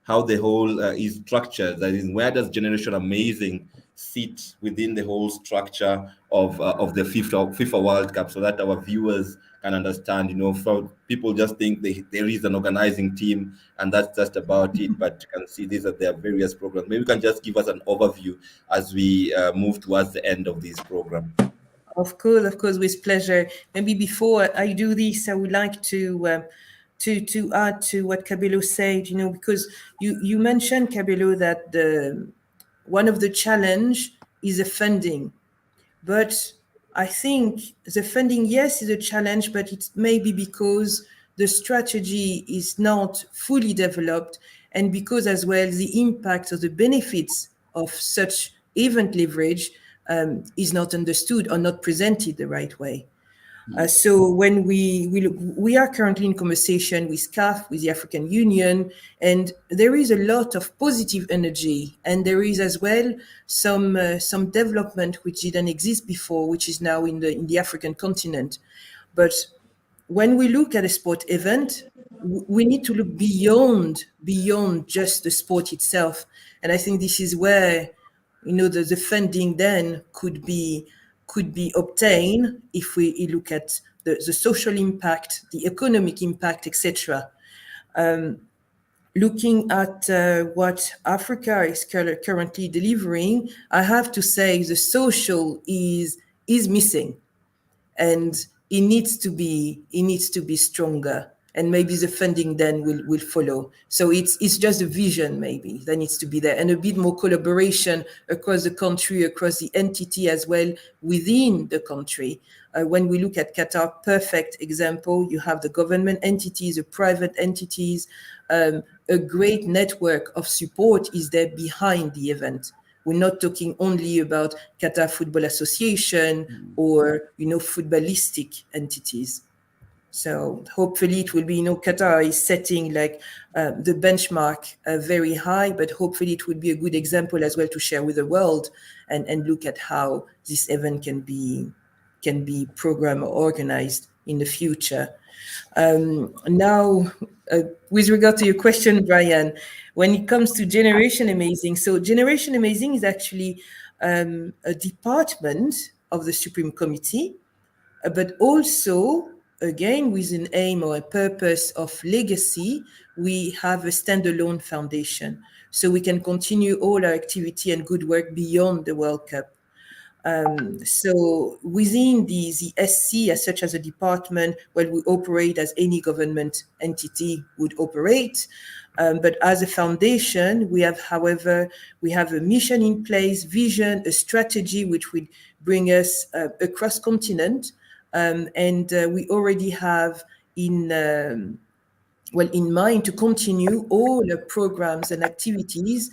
how the whole is structured. That is, where does Generation Amazing sit within the whole structure of the FIFA World Cup, so that our viewers can understand. For people just think there is an organizing team and that's just about it, but you can see these are their various programs. Maybe you can just give us an overview as we move towards the end of this program. Of course, with pleasure. Maybe before I do this, I would like to add to what Kabelo said. Because you mentioned, Kabelo, that one of the challenge is the funding, but I think the funding, yes, is a challenge, but it may be because the strategy is not fully developed, and because as well the impact or the benefits of such event leverage is not understood or not presented the right way. So when we are currently in conversation with CAF, with the African Union, and there is a lot of positive energy, and there is as well some development which didn't exist before, which is now in the African continent. But when we look at a sport event, we need to look beyond just the sport itself, and I think this is where the funding then could be obtained if we look at the social impact, the economic impact, etc. Looking at what Africa is currently delivering, I have to say the social is missing, and it needs to be stronger. And maybe the funding then will follow. So it's just a vision maybe that needs to be there, and a bit more collaboration across the country, across the entity as well within the country. When we look at Qatar, perfect example, you have the government entities, the private entities, a great network of support is there behind the event. We're not talking only about Qatar Football Association or, footballistic entities. So hopefully it will be, Qatar is setting the benchmark very high, but hopefully it will be a good example as well to share with the world and look at how this event can be programmed or organized in the future. Now, with regard to your question, Brian, when it comes to Generation Amazing, so Generation Amazing is actually a department of the Supreme Committee, but also again, with an aim or a purpose of legacy, we have a standalone foundation. So we can continue all our activity and good work beyond the World Cup. So within the SC, as such as a department, well, we operate as any government entity would operate. But as a foundation, we have, however, we have a mission in place, vision, a strategy which would bring us across continent. And we already have in mind to continue all the programs and activities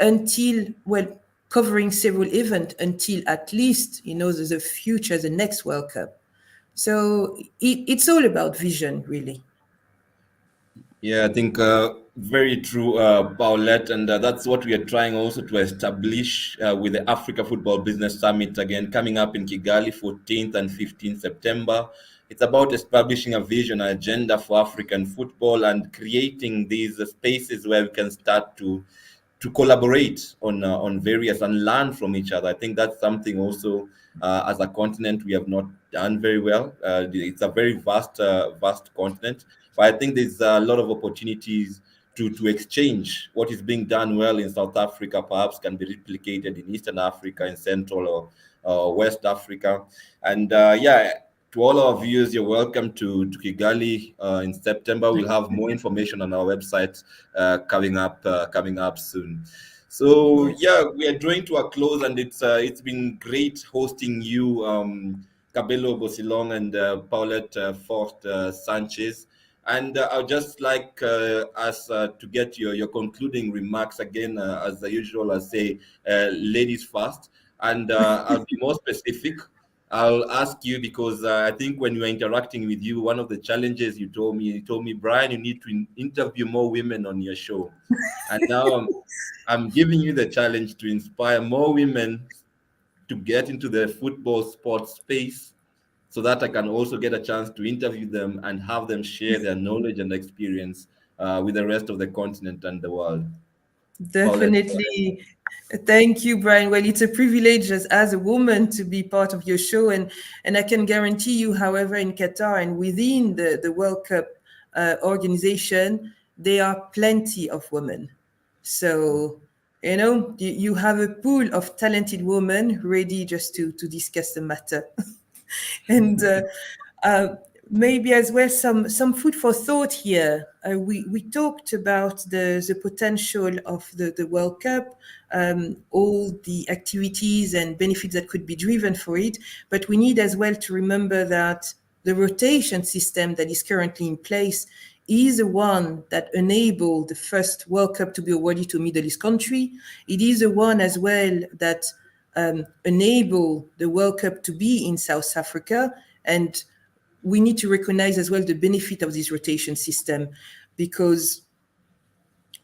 until, well, covering several events until at least, the future, the next World Cup. So it's all about vision, really. Yeah, I think very true, Paulette, and that's what we are trying also to establish with the Africa Football Business Summit again coming up in Kigali, 14th and 15th September. It's about establishing a vision, an agenda for African football, and creating these spaces where we can start to collaborate on various and learn from each other. I think that's something also as a continent we have not done very well. It's a very vast continent, but I think there's a lot of opportunities to exchange what is being done well in South Africa. Perhaps can be replicated in Eastern Africa, in Central or West Africa, and yeah. To all our viewers, you're welcome to Kigali in September. We'll have more information on our website coming up soon. So Yes. yeah, we are drawing to a close, and it's been great hosting you, Kabelo, Bosilong, and Paulette Fort Sanchez. And I'd just like us to get your concluding remarks again, as usual. I say, ladies first, and I'll be more specific. I'll ask you because I think when we were interacting with you, one of the challenges you told me, Brian, you need to interview more women on your show. And now I'm giving you the challenge to inspire more women to get into the football sports space so that I can also get a chance to interview them and have them share their knowledge and experience with the rest of the continent and the world. Paulette. Definitely. Thank you, Brian. Well, it's a privilege as a woman to be part of your show. And I can guarantee you, however, in Qatar and within the World Cup organization, there are plenty of women. So, you have a pool of talented women ready just to discuss the matter. And uh, maybe as well some food for thought here. We talked about the potential of the World Cup, all the activities and benefits that could be driven for it, but we need as well to remember that the rotation system that is currently in place is the one that enabled the first World Cup to be awarded to a Middle East country. It is the one as well that enable the World Cup to be in South Africa. And we need to recognize as well the benefit of this rotation system, because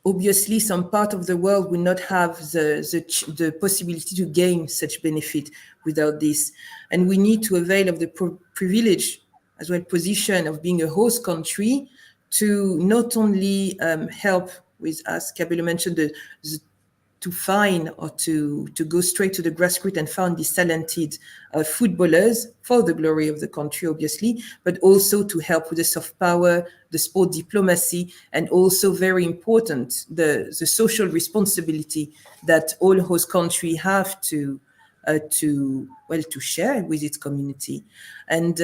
obviously some part of the world will not have the possibility to gain such benefit without this. And we need to avail of the privilege as well position of being a host country to not only help with, as Kabelo mentioned, to find or to go straight to the grassroots and find these talented footballers for the glory of the country, obviously, but also to help with the soft power, the sport diplomacy, and also very important, the social responsibility that all host country have to share with its community. And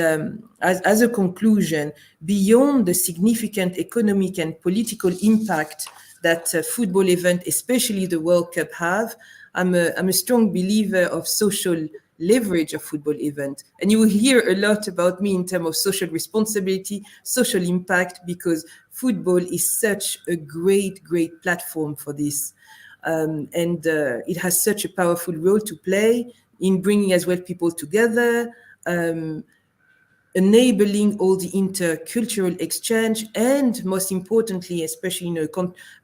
as a conclusion, beyond the significant economic and political impact that football event, especially the World Cup, have, I'm a strong believer of social leverage of football event. And you will hear a lot about me in terms of social responsibility, social impact, because football is such a great platform for this. And it has such a powerful role to play in bringing as well people together, enabling all the intercultural exchange, and most importantly, especially in a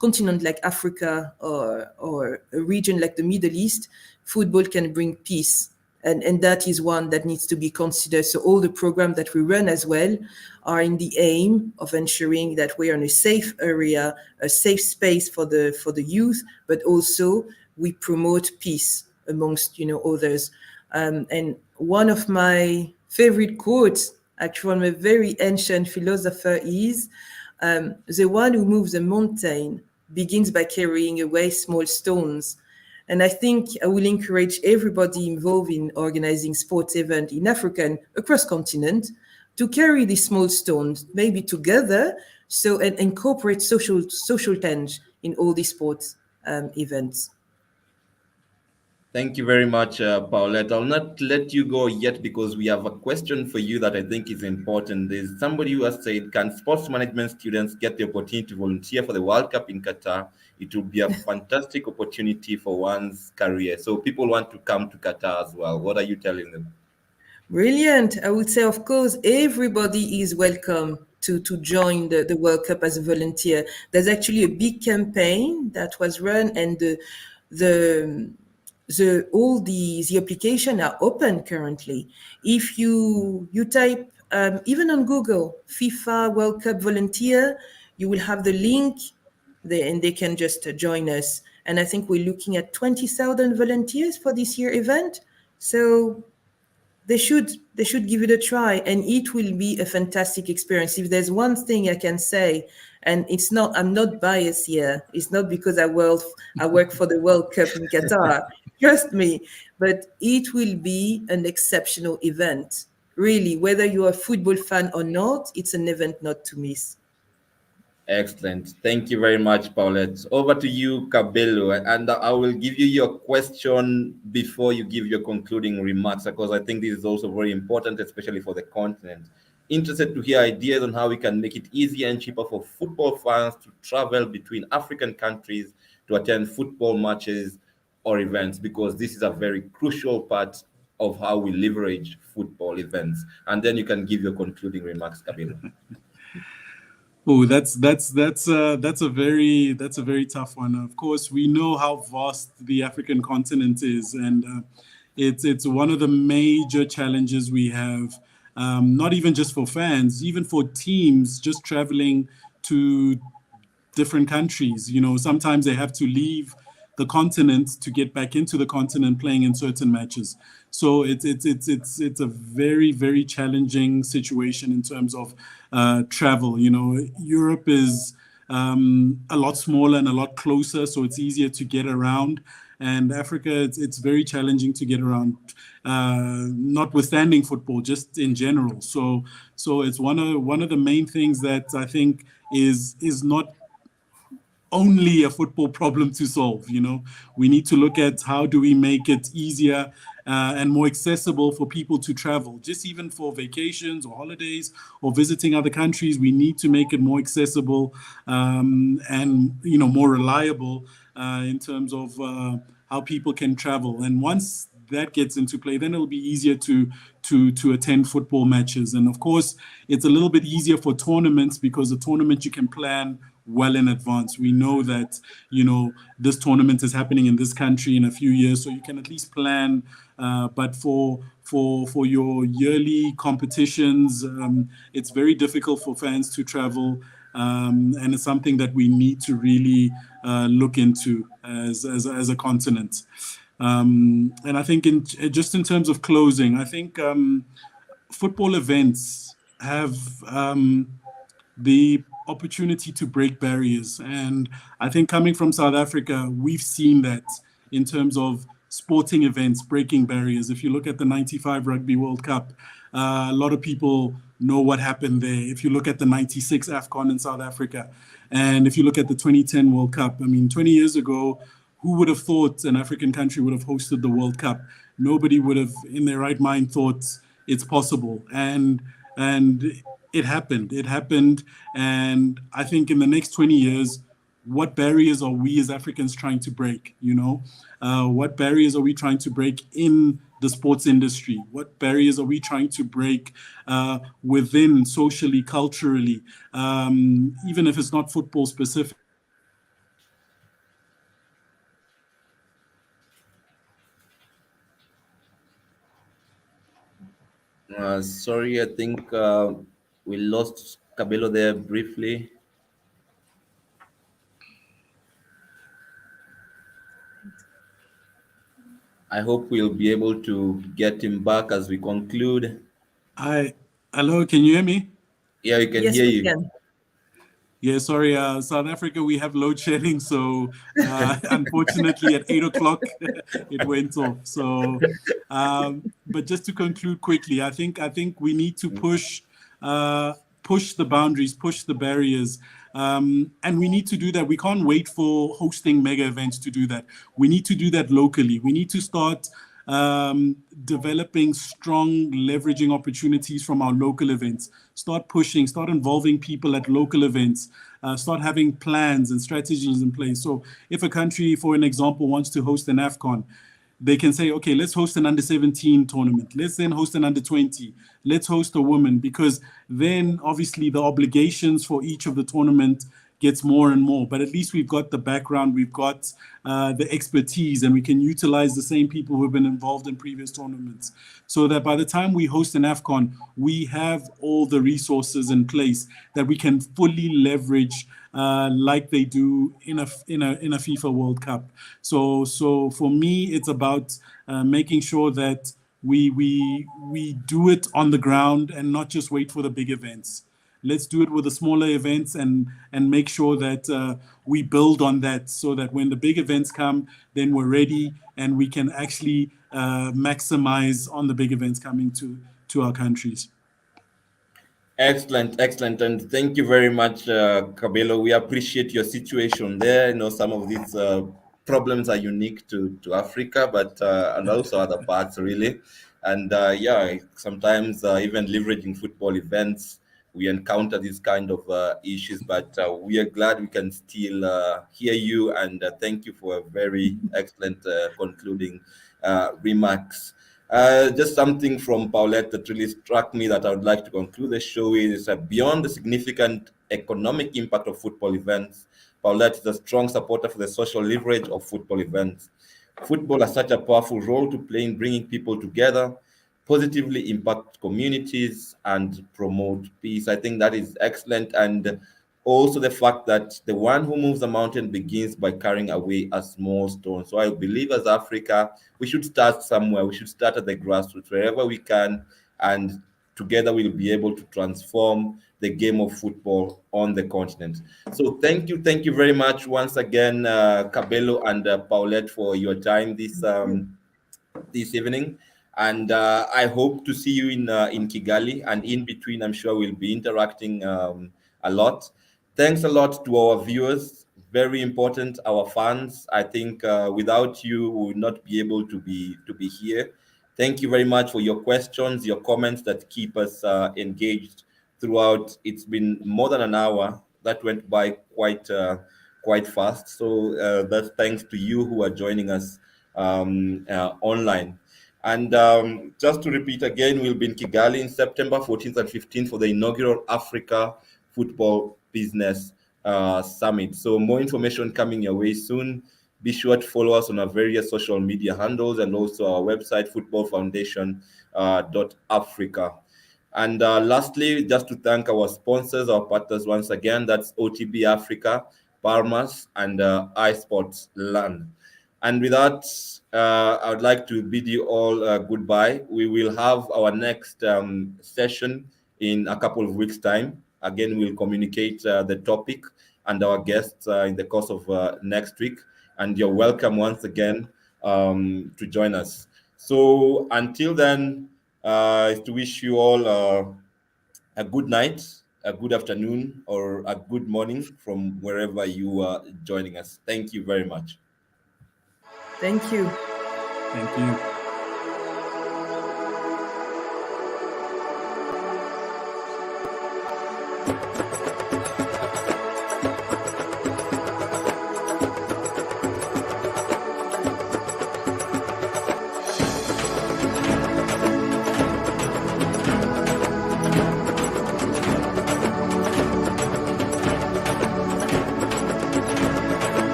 continent like Africa or a region like the Middle East, football can bring peace. And that is one that needs to be considered. So all the programs that we run as well are in the aim of ensuring that we are in a safe area, a safe space for the youth, but also we promote peace amongst others. And one of my favorite quotes actually from a very ancient philosopher is the one who moves a mountain begins by carrying away small stones. And I think I will encourage everybody involved in organizing sports event in Africa and across continent to carry these small stones, maybe together, so and incorporate social change in all these sports events. Thank you very much, Paulette. I'll not let you go yet because we have a question for you that I think is important. There's somebody who has said, can sports management students get the opportunity to volunteer for the World Cup in Qatar? It will be a fantastic opportunity for one's career. So people want to come to Qatar as well. What are you telling them? Brilliant. I would say, of course, everybody is welcome to join the World Cup as a volunteer. There's actually a big campaign that was run, and the all the application are open currently. If you type even on Google FIFA World Cup volunteer, you will have the link there, and they can just join us. And I think we're looking at 20,000 volunteers for this year event. So they should give it a try, and it will be a fantastic experience. If there's one thing I can say, and I'm not biased here, it's not because I work for the World Cup in Qatar, trust me, but it will be an exceptional event, really. Whether you're a football fan or not, it's an event not to miss. Excellent. Thank you very much, Paulette. Over to you, Kabelo. And I will give you your question before you give your concluding remarks, because I think this is also very important, especially for the continent. Interested to hear ideas on how we can make it easier and cheaper for football fans to travel between African countries to attend football matches or events, because this is a very crucial part of how we leverage football events. And then you can give your concluding remarks, Kabelo. Oh, that's a very tough one. Of course, we know how vast the African continent is, and it's one of the major challenges we have. Not even just for fans, even for teams just traveling to different countries. You know, sometimes they have to leave the continent to get back into the continent playing in certain matches. So it's a very challenging situation in terms of travel. You know, Europe is a lot smaller and a lot closer, so it's easier to get around. And Africa, it's very challenging to get around, notwithstanding football, just in general. So it's one of the main things that I think is not only a football problem to solve. You know, we need to look at how do we make it easier and more accessible for people to travel, just even for vacations or holidays or visiting other countries. We need to make it more accessible and more reliable in terms of how people can travel. And once that gets into play, then it'll be easier to attend football matches. And of course, it's a little bit easier for tournaments, because a tournament you can plan well in advance. We know that this tournament is happening in this country in a few years, so you can at least plan. But for your yearly competitions, it's very difficult for fans to travel, and it's something that we need to really look into as a continent. And I think just in terms of closing, I think football events have the opportunity to break barriers. And I think coming from South Africa, we've seen that in terms of sporting events breaking barriers. If you look at the 95 Rugby World Cup, a lot of people know what happened there. If you look at the 96 AFCON in South Africa, and if you look at the 2010 World Cup, I mean, 20 years ago, who would have thought an African country would have hosted the World Cup? Nobody would have, in their right mind, thought it's possible. And it happened. It happened. And I think in the next 20 years, what barriers are we as Africans trying to break? What barriers are we trying to break in the sports industry? What barriers are we trying to break within, socially, culturally, even if it's not football specific? Sorry, I think we lost Cabello there briefly. I hope we'll be able to get him back as we conclude. I Hello, can you hear me? Yeah, we can Yes, hear we you. can. Yeah, sorry, South Africa, we have load shedding, so unfortunately at 8 o'clock it went off. So, but just to conclude quickly, I think we need to uh, push the boundaries, push the barriers, and we need to do that. We can't wait for hosting mega events to do that. We need to do that locally. We need to start developing strong leveraging opportunities from our local events. Start pushing, start involving people at local events, start having plans and strategies in place. So, if a country, for an example, wants to host an AFCON, they can say, okay, let's host an under 17 tournament. Let's then host an under 20. Let's host a woman, because then obviously the obligations for each of the tournament gets more and more. But at least we've got the background, we've got the expertise, and we can utilize the same people who have been involved in previous tournaments. So that by the time we host an AFCON, we have all the resources in place that we can fully leverage like they do in a FIFA World Cup. So for me, it's about making sure that we do it on the ground and not just wait for the big events. Let's do it with the smaller events and make sure that we build on that, so that when the big events come, then we're ready and we can actually maximize on the big events coming to our countries. Excellent, excellent, and thank you very much, Kabelo. We appreciate your situation there. You know, some of these problems are unique to Africa, but and also other parts really. And yeah, sometimes even leveraging football events, we encounter these kind of issues. But we are glad we can still hear you, and thank you for a very excellent concluding remarks. Just something from Paulette that really struck me that I would like to conclude the show is beyond the significant economic impact of football events, Paulette is a strong supporter for the social leverage of football events. Football has such a powerful role to play in bringing people together, positively impact communities, and promote peace. I think that is excellent. And also the fact that the one who moves a mountain begins by carrying away a small stone. So I believe as Africa, we should start somewhere. We should start at the grassroots wherever we can, and together we'll be able to transform the game of football on the continent. So thank you very much once again, Cabello and Paulette, for your time this evening. And I hope to see you in Kigali. And in between, I'm sure we'll be interacting a lot. Thanks a lot to our viewers. Very important, our fans. I think without you, we would not be able to be here. Thank you very much for your questions, your comments that keep us engaged throughout. It's been more than an hour. That went by quite fast. So that's thanks to you who are joining us online. And just to repeat again, we'll be in Kigali in September 14th and 15th for the inaugural Africa Football Business Summit. So more information coming your way soon. Be sure to follow us on our various social media handles and also our website, footballfoundation.africa. And lastly, just to thank our sponsors, our partners once again, that's OTB Africa, Parmas, and iSports Land. And with that, I would like to bid you all goodbye. We will have our next session in a couple of weeks' time. Again, we'll communicate the topic and our guests in the course of next week. And you're welcome once again to join us. So until then, is to wish you all a good night, a good afternoon, or a good morning from wherever you are joining us. Thank you very much. Thank you. Thank you.